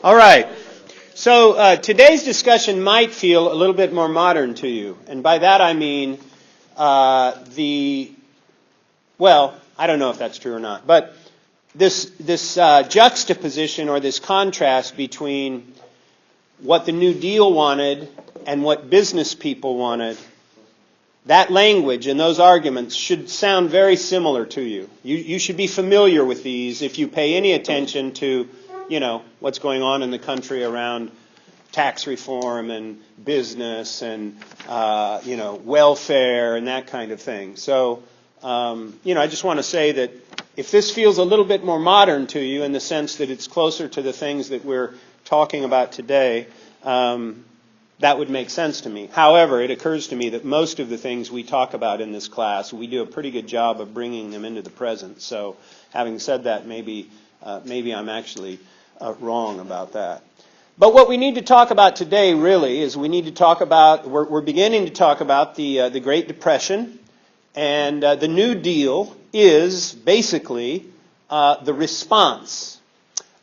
All right. So today's discussion might feel a little bit more modern to you. And by that I mean well, I don't know if that's true or not. But this juxtaposition or this contrast between what the New Deal wanted and what business people wanted, that language and those arguments should sound very similar to you. You should be familiar with these if you pay any attention to, what's going on in the country around tax reform and business and, welfare and that kind of thing. So, I just want to say that if this feels a little bit more modern to you in the sense that it's closer to the things that we're talking about today, that would make sense to me. However, it occurs to me that most of the things we talk about in this class, we do a pretty good job of bringing them into the present. So, having said that, maybe I'm actually wrong about that. But what we need to talk about today, really, is we need to talk about, we're beginning to talk about the Great Depression, and the New Deal is basically the response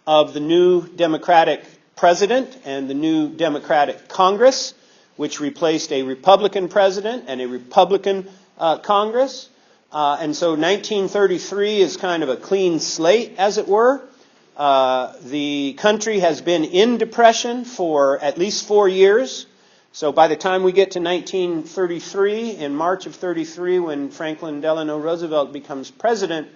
of the new Democratic president and the new Democratic Congress, which replaced a Republican president and a Republican Congress. And so 1933 is kind of a clean slate, as it were. The country has been in depression for at least 4 years. So by the time we get to 1933, in March of 33, when Franklin Delano Roosevelt becomes president,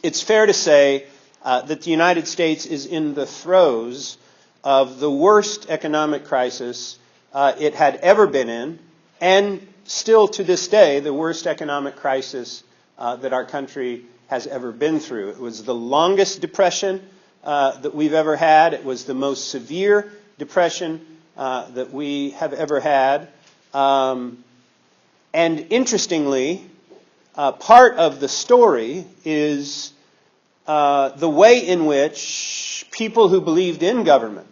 it's fair to say that the United States is in the throes of the worst economic crisis it had ever been in, and still to this day, the worst economic crisis that our country has ever been through. It was the longest depression that we've ever had. It was the most severe depression that we have ever had. And interestingly, part of the story is the way in which people who believed in government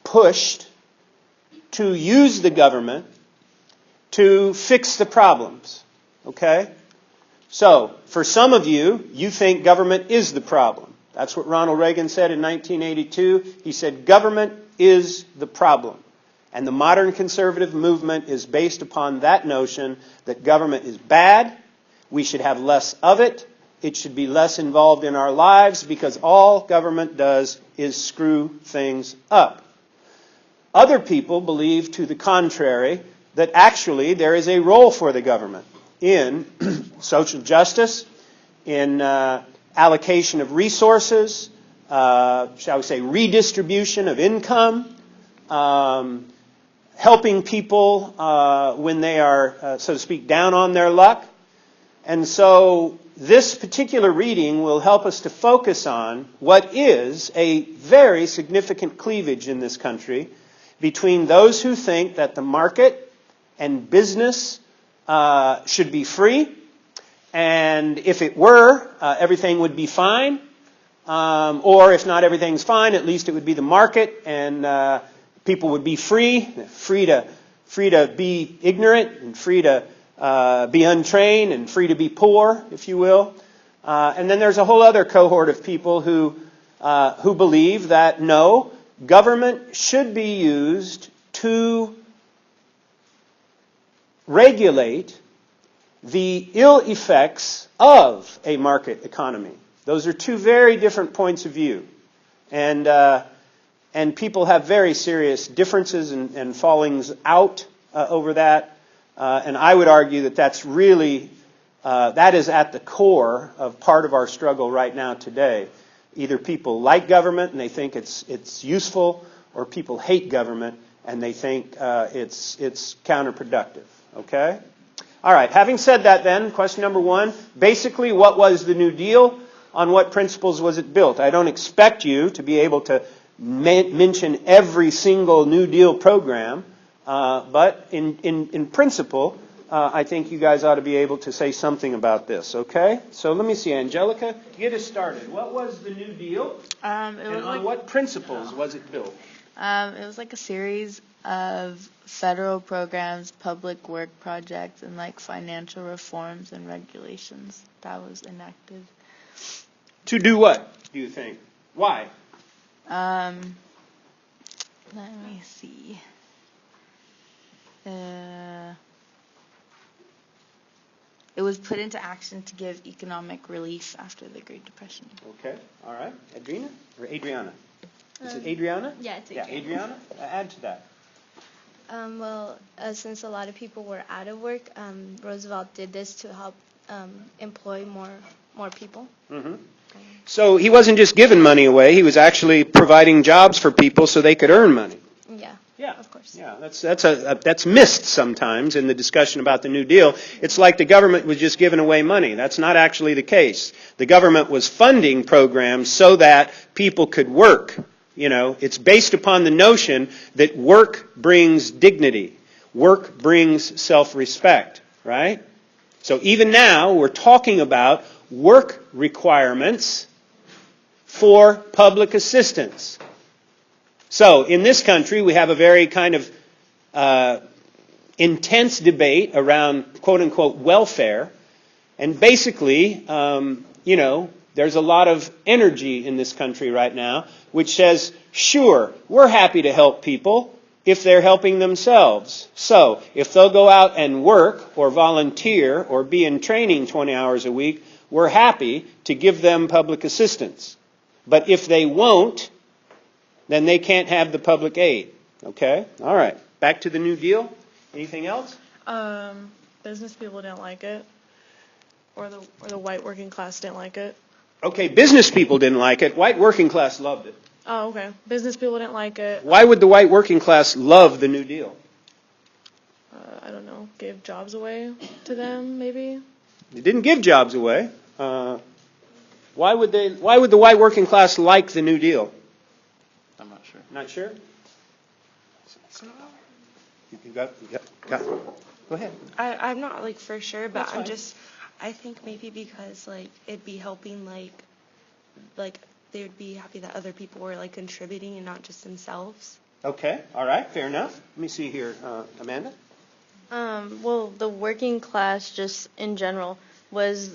pushed to use the government to fix the problems. Okay? So, for some of you, you think government is the problem. That's what Ronald Reagan said in 1982. He said, government is the problem. And the modern conservative movement is based upon that notion that government is bad, we should have less of it, it should be less involved in our lives, because all government does is screw things up. Other people believe to the contrary, that actually there is a role for the government in social justice, in allocation of resources, shall we say redistribution of income, helping people when they are, so to speak, down on their luck. And so this particular reading will help us to focus on what is a very significant cleavage in this country between those who think that the market and business should be free, and if it were, everything would be fine. Or if not everything's fine, at least it would be the market, and people would be free to be ignorant, and free to be untrained, and free to be poor, if you will. And then there's a whole other cohort of people who believe that no, government should be used to regulate the ill effects of a market economy. Those are two very different points of view. And people have very serious differences and fallings out over that. And I would argue that that's really, that is at the core of part of our struggle right now today. Either people like government and they think it's useful, or people hate government and they think it's counterproductive. Okay? All right. Having said that then, question number one, basically what was the New Deal? On what principles was it built? I don't expect you to be able to mention every single New Deal program, but in principle, I think you guys ought to be able to say something about this, okay? So let me see, Angelica, get us started. What was the New Deal, and on what principles was it built? It was like a series of federal programs, public work projects, and like financial reforms and regulations that was enacted. To do what, do you think? Why? Let me see. It was put into action to give economic relief after the Great Depression. Okay, all right. Adrina or Adriana? Is it Adriana? Yeah, it's Adriana. Yeah, Adriana. Add to that. Since a lot of people were out of work, Roosevelt did this to help employ more people. Mm-hmm. So he wasn't just giving money away; he was actually providing jobs for people so they could earn money. Yeah, of course. Yeah, that's missed sometimes in the discussion about the New Deal. It's like the government was just giving away money. That's not actually the case. The government was funding programs so that people could work. You know, it's based upon the notion that work brings dignity. Work brings self-respect, right? So even now, we're talking about work requirements for public assistance. So in this country, we have a very kind of intense debate around quote-unquote welfare. And basically, there's a lot of energy in this country right now which says, sure, we're happy to help people if they're helping themselves. So if they'll go out and work or volunteer or be in training 20 hours a week, we're happy to give them public assistance. But if they won't, then they can't have the public aid. Okay? All right. Back to the New Deal. Anything else? Business people didn't like it, or the white working class didn't like it. Okay, business people didn't like it. White working class loved it. Oh, okay. Business people didn't like it. Why would the white working class love the New Deal? I don't know. Give jobs away to them, maybe. It didn't give jobs away. Why would the white working class like the New Deal? I'm not sure. Not sure? You got Go ahead. I'm not for sure, but That's fine. I think maybe because it'd be helping they would be happy that other people were contributing and not just themselves. Okay, all right, fair enough. Let me see here, Amanda. Well, the working class just in general was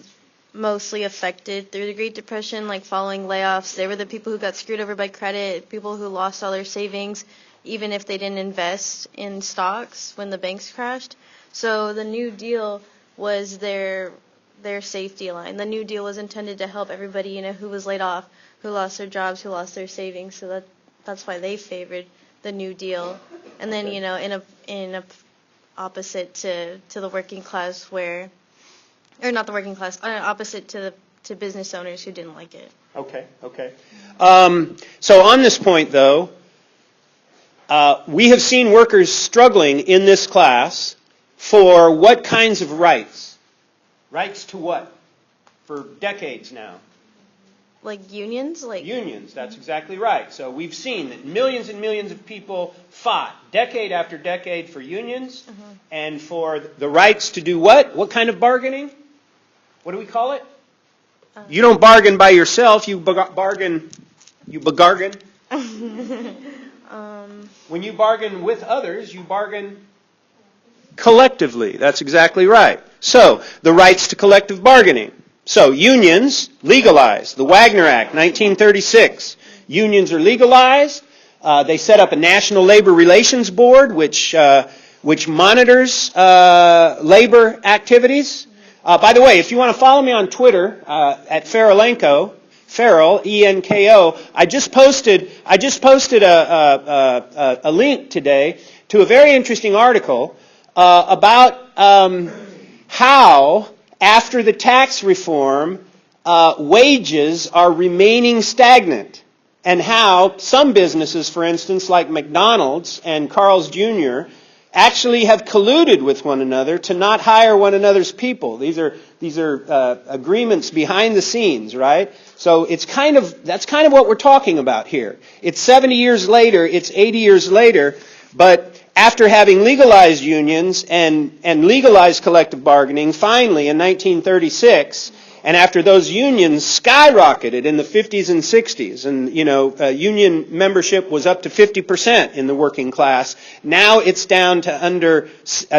mostly affected through the Great Depression, following layoffs. They were the people who got screwed over by credit, people who lost all their savings, even if they didn't invest in stocks when the banks crashed. So the New Deal was their safety line. The New Deal was intended to help everybody, who was laid off, who lost their jobs, who lost their savings. So that's why they favored the New Deal. And then, in a opposite to the working class or not the working class, opposite to business owners who didn't like it. Okay. So on this point, though, we have seen workers struggling in this class for what kinds of rights? Rights to what? For decades now. Unions? Unions, that's exactly right. So we've seen that millions and millions of people fought decade after decade for unions and for the rights to do what? What kind of bargaining? What do we call it? You don't bargain by yourself, you bargain. When you bargain with others, you bargain collectively. That's exactly right. So, the rights to collective bargaining. So, unions legalized. The Wagner Act, 1936. Unions are legalized. They set up a National Labor Relations Board, which monitors labor activities. By the way, if you want to follow me on Twitter at Farelenko, Farrell, E-N-K-O, I just posted a link today to a very interesting article about how, after the tax reform, wages are remaining stagnant, and how some businesses, for instance, like McDonald's and Carl's Jr., actually have colluded with one another to not hire one another's people. These are agreements behind the scenes, right? So that's kind of what we're talking about here. It's 70 years later, it's 80 years later, but after having legalized unions and legalized collective bargaining, finally in 1936, and after those unions skyrocketed in the 50s and 60s, and union membership was up to 50% in the working class, now it's down to under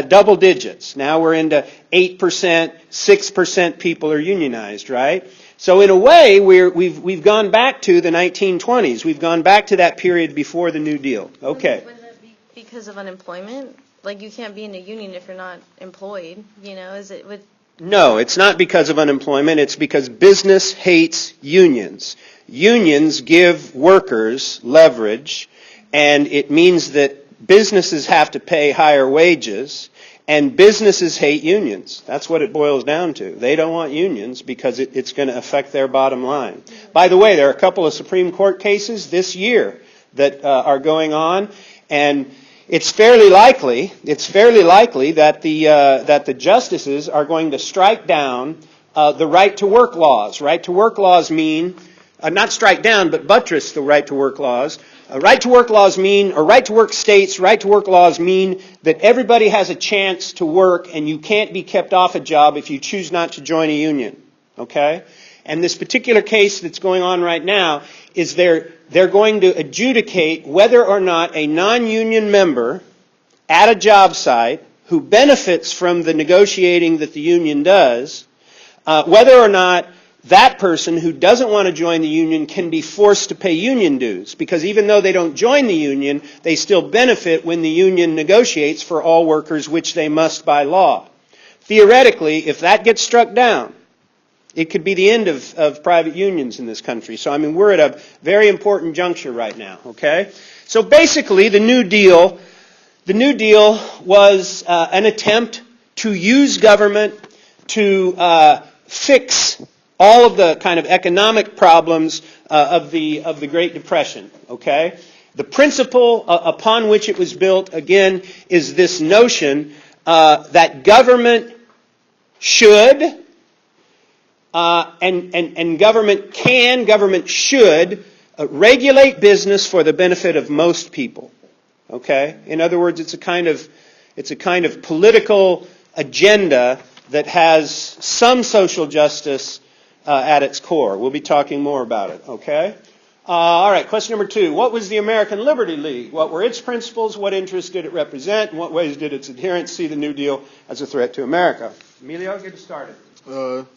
double digits. Now we're into 8%, 6% people are unionized, right? So in a way, we've gone back to the 1920s. We've gone back to that period before the New Deal. Okay. Wouldn't that be because of unemployment? Like, you can't be in a union if you're not employed, you know? Is it with... No, it's not because of unemployment. It's because business hates unions. Unions give workers leverage, and it means that businesses have to pay higher wages, and businesses hate unions. That's what it boils down to. They don't want unions because it's going to affect their bottom line. By the way, there are a couple of Supreme Court cases this year that are going on, and it's fairly likely that the justices are going to strike down the right to work laws. Right to work laws mean not strike down, but buttress the right to work laws. Right to work laws mean, or right to work states, right to work laws mean that everybody has a chance to work, and you can't be kept off a job if you choose not to join a union. Okay? And this particular case that's going on right now is they're going to adjudicate whether or not a non-union member at a job site who benefits from the negotiating that the union does, whether or not that person who doesn't want to join the union can be forced to pay union dues. Because even though they don't join the union, they still benefit when the union negotiates for all workers, which they must by law. Theoretically, if that gets struck down, it could be the end of private unions in this country. So, I mean, we're at a very important juncture right now, okay? So basically, the New Deal was an attempt to use government to fix all of the kind of economic problems of the Great Depression, okay? The principle upon which it was built, again, is this notion that government should and government should regulate business for the benefit of most people. Okay? In other words, it's a kind of political agenda that has some social justice at its core. We'll be talking more about it. Okay? All right, question number 2. What was the American Liberty League? What were its principles? What interests did it represent? In what ways did its adherents see the New Deal as a threat to America? Emilio, get us started. The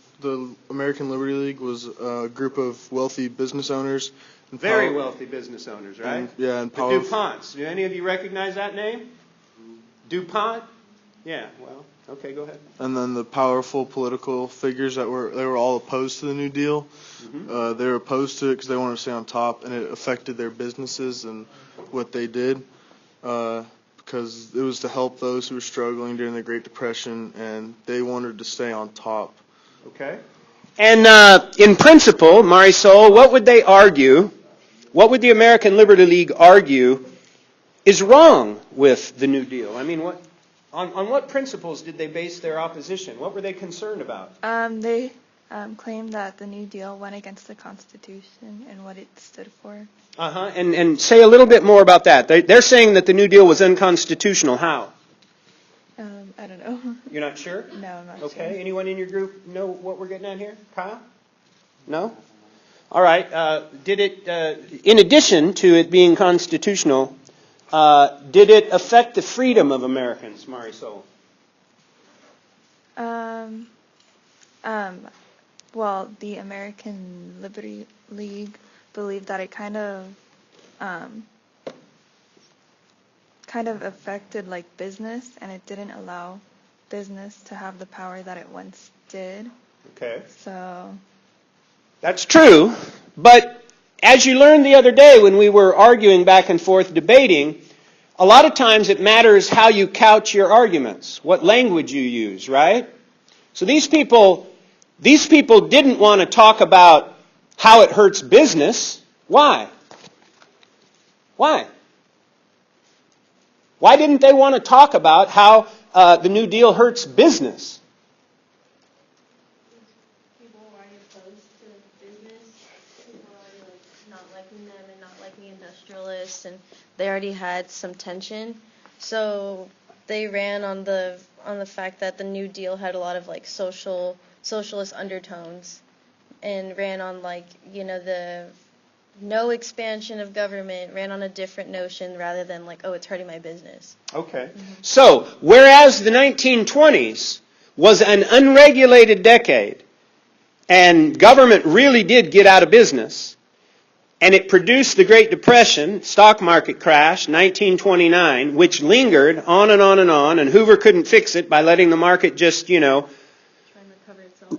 American Liberty League was a group of wealthy business owners. Very wealthy business owners, right? And the DuPonts. Do any of you recognize that name? DuPont? Yeah, well, okay, go ahead. And then the powerful political figures they were all opposed to the New Deal. Mm-hmm. They were opposed to it because they wanted to stay on top, and it affected their businesses and what they did. Because it was to help those who were struggling during the Great Depression, and they wanted to stay on top. Okay. And in principle, Marisol, what would they argue? What would the American Liberty League argue is wrong with the New Deal? I mean, on what principles did they base their opposition? What were they concerned about? They claimed that the New Deal went against the Constitution and what it stood for. And say a little bit more about that. They're saying that the New Deal was unconstitutional. How? I don't know. You're not sure? No, I'm not sure. Okay. Anyone in your group know what we're getting at here? Kyle? No? All right. Did it, in addition to it being constitutional, did it affect the freedom of Americans, Marisol? Well, the American Liberty League believed that it kind of affected like business, and it didn't allow business to have the power that it once did. Okay. So that's true, but as you learned the other day when we were arguing back and forth debating, a lot of times it matters how you couch your arguments, what language you use, right? So these people didn't want to talk about how it hurts business. Why? Why? Why didn't they want to talk about how the New Deal hurts business? People were already opposed to business. People were already not liking them and not liking industrialists, and they already had some tension. So they ran on the fact that the New Deal had a lot of like socialist undertones, and ran on the no expansion of government, ran on a different notion rather than it's hurting my business. Okay. Mm-hmm. So, whereas the 1920s was an unregulated decade, and government really did get out of business, and it produced the Great Depression, stock market crash, 1929, which lingered on and on and on, and Hoover couldn't fix it by letting the market just,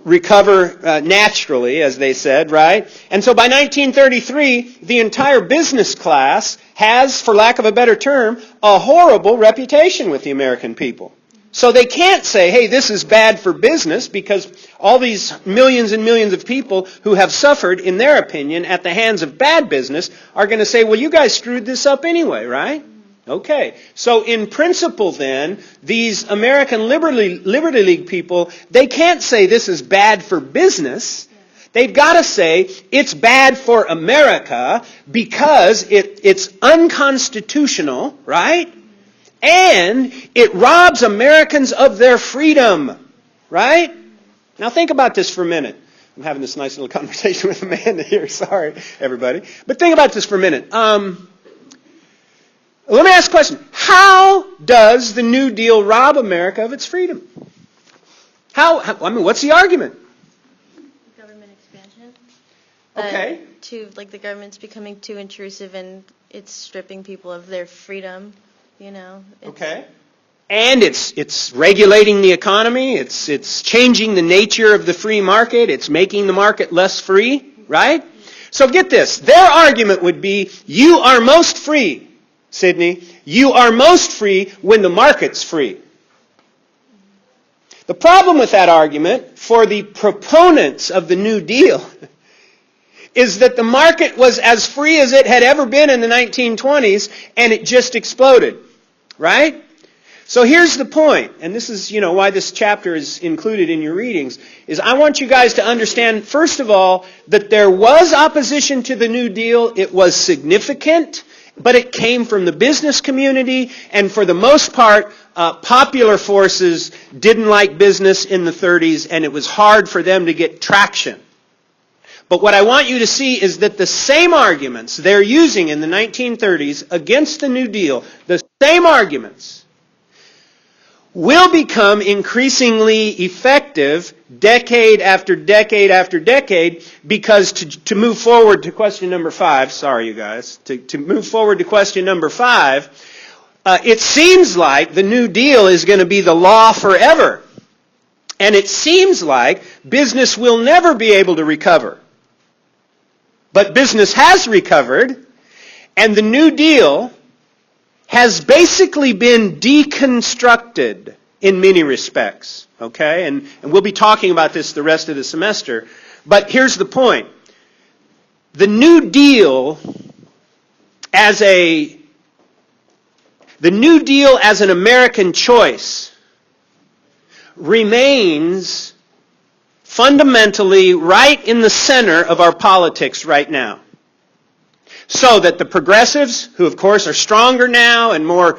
recover naturally, as they said, right? And so by 1933, the entire business class has, for lack of a better term, a horrible reputation with the American people. So they can't say, hey, this is bad for business, because all these millions and millions of people who have suffered, in their opinion, at the hands of bad business are going to say, well, you guys screwed this up anyway, right? Okay. So in principle then, these American Liberty League people, they can't say this is bad for business. They've got to say it's bad for America because it's unconstitutional, right? And it robs Americans of their freedom, right? Now think about this for a minute. I'm having this nice little conversation with Amanda here. Sorry, everybody. But think about this for a minute. Let me ask a question. How does the New Deal rob America of its freedom? What's the argument? Government expansion. Okay. The government's becoming too intrusive and it's stripping people of their freedom, Okay. And it's regulating the economy. It's changing the nature of the free market. It's making the market less free, right? So get this. Their argument would be, you are most free, Sydney. You are most free when the market's free. The problem with that argument for the proponents of the New Deal is that the market was as free as it had ever been in the 1920s, and it just exploded, right? So here's the point, and this is, why this chapter is included in your readings, is I want you guys to understand, first of all, that there was opposition to the New Deal. It was significant, but it came from the business community, and for the most part, popular forces didn't like business in the 30s, and it was hard for them to get traction. But what I want you to see is that the same arguments they're using in the 1930s against the New Deal, the same arguments, will become increasingly effective decade after decade after decade, because to move forward to question number 5, sorry you guys, to move forward to question number 5, it seems like the New Deal is going to be the law forever. And it seems like business will never be able to recover. But business has recovered, and the New Deal has basically been deconstructed in many respects. Okay? And we'll be talking about this the rest of the semester. But here's the point. The New Deal as an American choice remains fundamentally right in the center of our politics right now. So that the progressives, who of course are stronger now and more,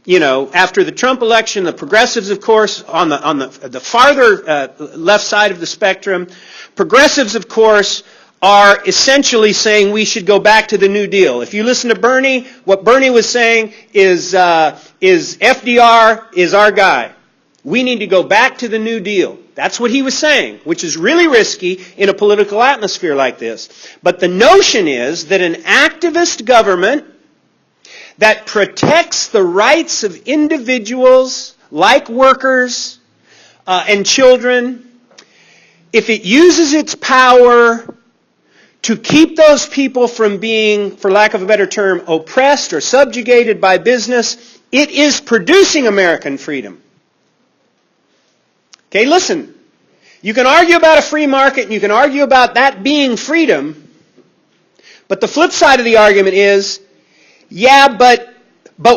after the Trump election, the progressives, of course, on the farther left side of the spectrum, progressives, of course, are essentially saying we should go back to the New Deal. If you listen to Bernie, what Bernie was saying is FDR is our guy. We need to go back to the New Deal. That's what he was saying, which is really risky in a political atmosphere like this. But the notion is that an activist government that protects the rights of individuals, like workers and children, if it uses its power to keep those people from being, for lack of a better term, oppressed or subjugated by business, it is producing American freedom. Okay, listen. You can argue about a free market and you can argue about that being freedom, but the flip side of the argument is, but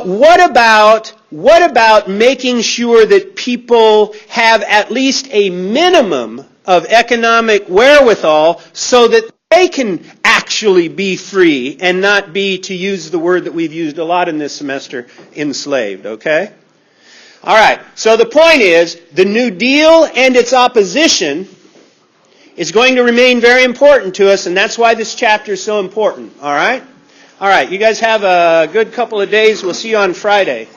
what about making sure that people have at least a minimum of economic wherewithal so that they can actually be free and not be, to use the word that we've used a lot in this semester, enslaved, okay? All right, so the point is, the New Deal and its opposition is going to remain very important to us, and that's why this chapter is so important, all right? All right, you guys have a good couple of days. We'll see you on Friday.